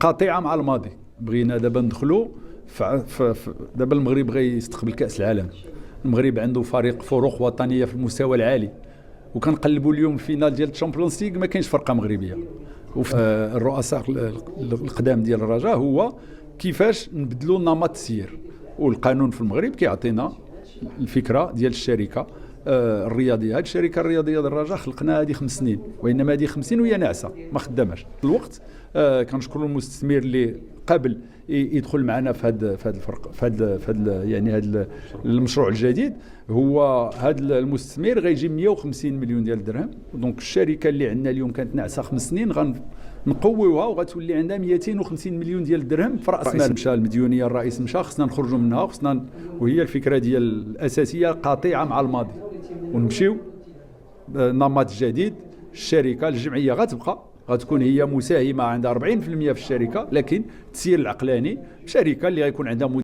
قاطعه مع الماضي. بغينا دابا ندخلوا دابا المغرب بغى يستقبل كاس العالم. المغرب عنده فروق وطنيه في المستوى العالي، وكنقلبوا اليوم الفينال ديال الشامبيونز ليغ ما كاينش فرقه مغربيه. الرؤساء القدام ديال الرجاء هو كيفاش نبدلوا نمط السير، والقانون في المغرب كيعطينا الفكره ديال الشركه الرياضيه. هذه الشركه الرياضيه ديال الرجاء خلقناها هذه 5 سنين، وانما هذه 5 سنين وهي ناعسه ما خداماش الوقت. كنشكروا المستثمر اللي قبل يدخل معنا في هذا الفرق، في هذا يعني هذا المشروع الجديد. هو هذا المستثمر غيجي 150 مليون ديال الدرهم. دونك الشركه اللي عندنا اليوم كانت ناعسه 5 سنين غنقويوها وغتولي عندها 250 مليون ديال الدرهم في راس مال. مشى المديونيه، الرئيس مشى، خصنا نخرجوا منها، وهي الفكره ديال الاساسيه قاطعه مع الماضي ونمشيو نمط جديد. الشركه الجمعيه غتكون هي مساهمه عندها 40% في الشركه، لكن التسيير العقلاني شركه اللي غيكون عندها